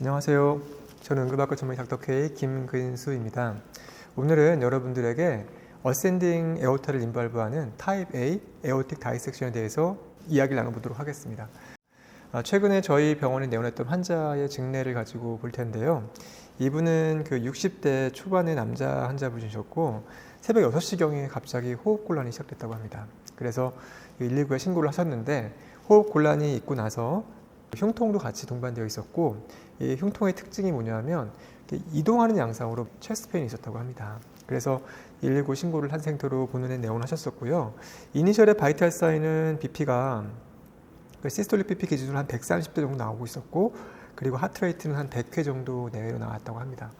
안녕하세요. 저는 응급학과 전문의 닥터케이 김근수입니다. 오늘은 여러분들에게 어센딩 에오타를 인발부하는 타입 A 에오틱 다이섹션에 대해서 이야기를 나눠보도록 하겠습니다. 최근에 저희 병원에 내원했던 환자의 증례를 가지고 볼 텐데요. 이분은 60대 초반의 남자 환자분이셨고 새벽 6시경에 갑자기 호흡곤란이 시작됐다고 합니다. 그래서 119에 신고를 하셨는데 호흡곤란이 있고 나서 흉통도 같이 동반되어 있었고 이 흉통의 특징이 뭐냐면 이동하는 양상으로 체스트 페인이 있었다고 합니다. 그래서 119 신고를 한 상태로 본원에 내원하셨었고요. 이니셜의 바이탈 사인은 BP가 시스톨릭 BP 기준으로 한 130대 정도 나오고 있었고 그리고 하트레이트는 한 100회 정도 내외로 나왔다고 합니다.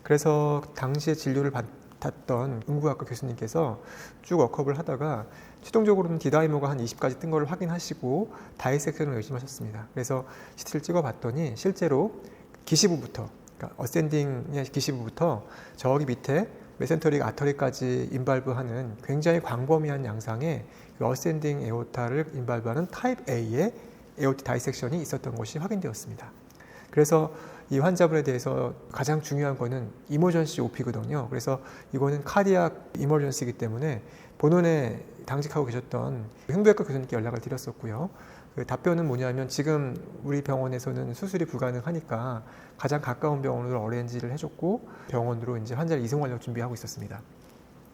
그래서 당시에 진료를 받았던 응급학과 교수님께서 쭉 워크업을 하다가 최종적으로는 D다이머가 한 20까지 뜬 걸 확인하시고 다이섹션을 열심히 하셨습니다. 그래서 CT를 찍어봤더니 실제로 기시부부터, 그러니까 어센딩의 기시부부터 저기 밑에 메센터릭 아터리까지 인발부하는 굉장히 광범위한 양상의 어센딩 에오타를 인발부하는 타입 A의 에오틱 다이섹션이 있었던 것이 확인되었습니다. 그래서 이 환자분에 대해서 가장 중요한 거는 이머전시 OP거든요. 그래서 이거는 카디악 이머전시이기 때문에 본원에 당직하고 계셨던 흉부외과 교수님께 연락을 드렸었고요. 그 답변은 뭐냐면 지금 우리 병원에서는 수술이 불가능하니까 가장 가까운 병원으로 어레인지를 해줬고 병원으로 이제 환자를 이송하려고 준비하고 있었습니다.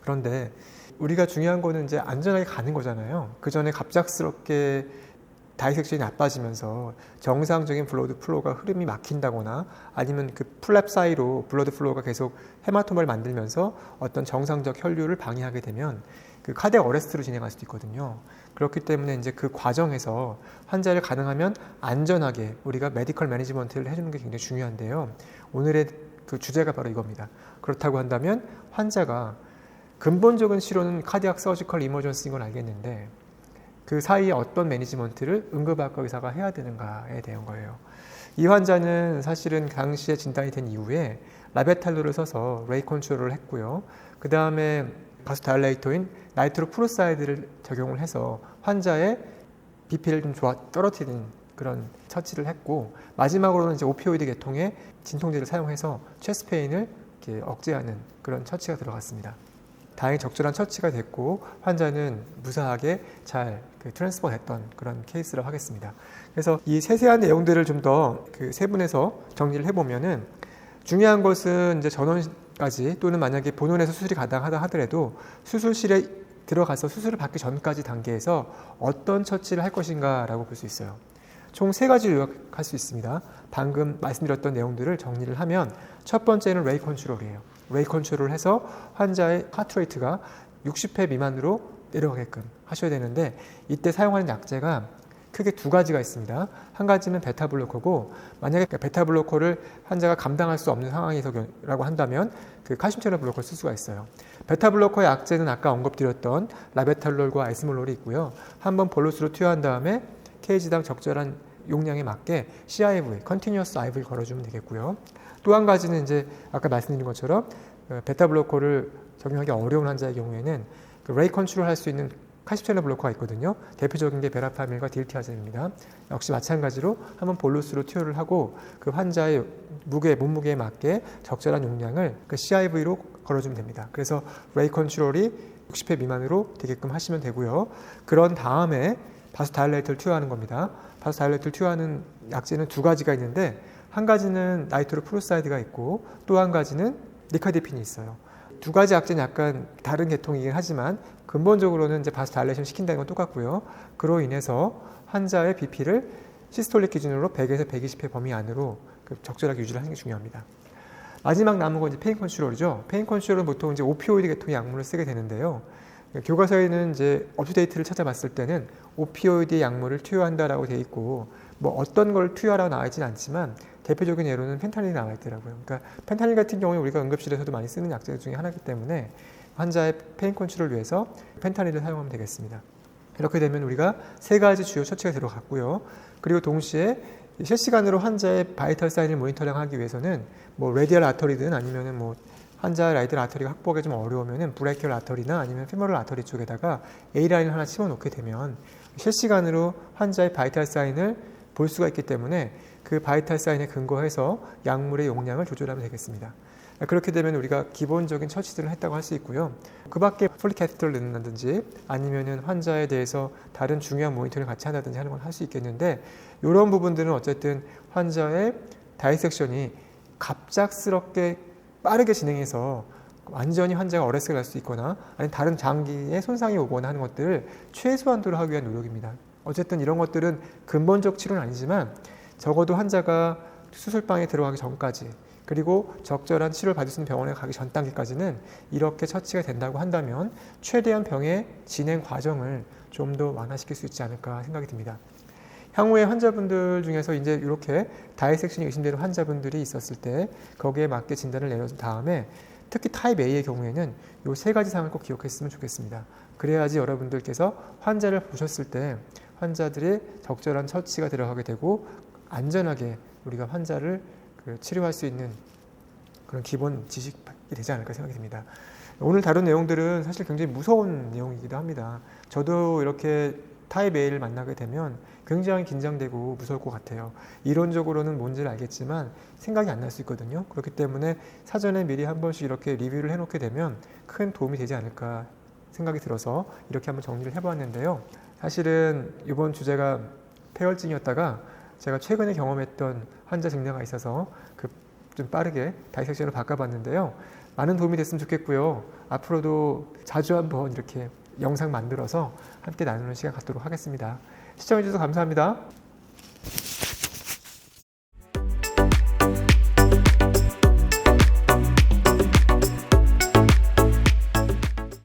그런데 우리가 중요한 거는 이제 안전하게 가는 거잖아요. 그 전에 갑작스럽게 다이섹션이 나빠지면서 정상적인 블러드 플로우가 흐름이 막힌다거나 아니면 그 플랩 사이로 블러드 플로우가 계속 헤마토마를 만들면서 어떤 정상적 혈류를 방해하게 되면 그 카디악 어레스트로 진행할 수도 있거든요. 그렇기 때문에 이제 그 과정에서 환자를 가능하면 안전하게 우리가 메디컬 매니지먼트를 해주는 게 굉장히 중요한데요. 오늘의 그 주제가 바로 이겁니다. 그렇다고 한다면 환자가 근본적인 치료는 카디악 서지컬 이머전시인 건 알겠는데 그 사이에 어떤 매니지먼트를 응급학과 의사가 해야 되는가에 대한 거예요. 이 환자는 사실은 당시에 진단이 된 이후에 라베탈로를 써서 레이 컨트롤을 했고요. 그 다음에 바소다일레이터인 나이트로프로사이드를 적용을 해서 환자의 BP를 좀 떨어뜨리는 그런 처치를 했고 마지막으로는 이제 오피오이드 계통의 진통제를 사용해서 체스트 페인을 이렇게 억제하는 그런 처치가 들어갔습니다. 다행히 적절한 처치가 됐고 환자는 무사하게 잘 트랜스퍼 됐던 그런 케이스로 하겠습니다. 그래서 이 세세한 내용들을 좀 더 세분해서 정리를 해보면은 중요한 것은 이제 전원까지 또는 만약에 본원에서 수술이 가능하다 하더라도 수술실에 들어가서 수술을 받기 전까지 단계에서 어떤 처치를 할 것인가라고 볼 수 있어요. 총 3가지로 요약할 수 있습니다. 방금 말씀드렸던 내용들을 정리를 하면 첫 번째는 레이 컨트롤이에요. 레이 컨트롤을 해서 환자의 하트레이트가 60회 미만으로 내려가게끔 하셔야 되는데 이때 사용하는 약제가 크게 2가지가 있습니다. 한 가지는 베타블로커고 만약에 베타블로커를 환자가 감당할 수 없는 상황이라고 한다면 그 칼슘 채널 블로커를 쓸 수가 있어요. 베타블로커의 약제는 아까 언급드렸던 라베탈롤과 아이스몰롤이 있고요. 한번 볼로스로 투여한 다음에 kg당 적절한 용량에 맞게 CIV, Continuous IV를 걸어주면 되겠고요. 또 한 가지는 이제 아까 말씀드린 것처럼 베타블로커를 적용하기 어려운 환자의 경우에는 레이 컨트롤 할 수 있는 칼슘 채널 블로커가 있거든요. 대표적인 게 베라파밀과 딜티아젠입니다. 역시 마찬가지로 한번 볼루스로 투여를 하고 그 환자의 몸무게에 맞게 적절한 용량을 CIV로 걸어주면 됩니다. 그래서 레이 컨트롤이 60회 미만으로 되게끔 하시면 되고요. 그런 다음에 바소다일레이터를 투여하는 겁니다. 바소다일레이터를 투여하는 약제는 2가지가 있는데 한 가지는 나이트로프로사이드가 있고 또 한 가지는 니카디핀이 있어요. 2가지 약제는 약간 다른 계통이긴 하지만 근본적으로는 이제 바소다일레이션 시킨다는 건 똑같고요. 그로 인해서 환자의 BP를 시스톨릭 기준으로 100에서 120회 범위 안으로 적절하게 유지를 하는 게 중요합니다. 마지막 남은 건 이제 페인 컨트롤이죠. 페인 컨트롤은 보통 이제 오피오이드 계통의 약물을 쓰게 되는데요. 교과서에는 이제 업투데이트를 찾아봤을 때는 오피오이드 약물을 투여한다라고 되어 있고 뭐 어떤 걸 투여하라고 나와 있지는 않지만 대표적인 예로는 펜타닐이 나와 있더라고요. 그러니까 펜타닐 같은 경우에 우리가 응급실에서도 많이 쓰는 약제 중에 하나이기 때문에 환자의 페인 컨트롤을 위해서 펜타닐을 사용하면 되겠습니다. 이렇게 되면 우리가 3가지 주요 처치가 들어갔고요. 그리고 동시에 실시간으로 환자의 바이탈 사인을 모니터링하기 위해서는 뭐 레디얼 아터리든 아니면은 뭐 환자의 라이들 아터리가 확보하기 좀 어려우면은 브레이키얼 아터리나 아니면 페모럴 아터리 쪽에다가 A라인을 하나 집어넣게 되면 실시간으로 환자의 바이탈 사인을 볼 수가 있기 때문에 그 바이탈 사인에 근거해서 약물의 용량을 조절하면 되겠습니다. 그렇게 되면 우리가 기본적인 처치들을 했다고 할 수 있고요. 그 밖에 폴릭 캐스터를 넣는다든지 아니면은 환자에 대해서 다른 중요한 모니터링을 같이 한다든지 하는 건 할 수 있겠는데, 이런 부분들은 어쨌든 환자의 다이섹션이 갑작스럽게 빠르게 진행해서 완전히 환자가 어레스가 날 수 있거나 아니면 다른 장기에 손상이 오거나 하는 것들을 최소한도로 하기 위한 노력입니다. 어쨌든 이런 것들은 근본적 치료는 아니지만 적어도 환자가 수술방에 들어가기 전까지, 그리고 적절한 치료를 받을 수 있는 병원에 가기 전 단계까지는 이렇게 처치가 된다고 한다면 최대한 병의 진행 과정을 좀 더 완화시킬 수 있지 않을까 생각이 듭니다. 향후에 환자분들 중에서 이제 이렇게 다이섹션이 의심되는 환자분들이 있었을 때 거기에 맞게 진단을 내려준 다음에 특히 타입 A의 경우에는 이 세 가지 사항을 꼭 기억했으면 좋겠습니다. 그래야지 여러분들께서 환자를 보셨을 때 환자들의 적절한 처치가 들어가게 되고 안전하게 우리가 환자를 치료할 수 있는 그런 기본 지식이 되지 않을까 생각이 듭니다. 오늘 다룬 내용들은 사실 굉장히 무서운 내용이기도 합니다. 저도 이렇게 타입 A를 만나게 되면 굉장히 긴장되고 무서울 것 같아요. 이론적으로는 뭔지를 알겠지만 생각이 안 날 수 있거든요. 그렇기 때문에 사전에 미리 한 번씩 이렇게 리뷰를 해놓게 되면 큰 도움이 되지 않을까 생각이 들어서 이렇게 한번 정리를 해보았는데요. 사실은 이번 주제가 폐혈증이었다가 제가 최근에 경험했던 환자 증례가 있어서 좀 빠르게 다이섹션을 바꿔봤는데요. 많은 도움이 됐으면 좋겠고요. 앞으로도 자주 한번 이렇게 영상 만들어서 함께 나누는 시간 갖도록 하겠습니다. 시청해주셔서 감사합니다.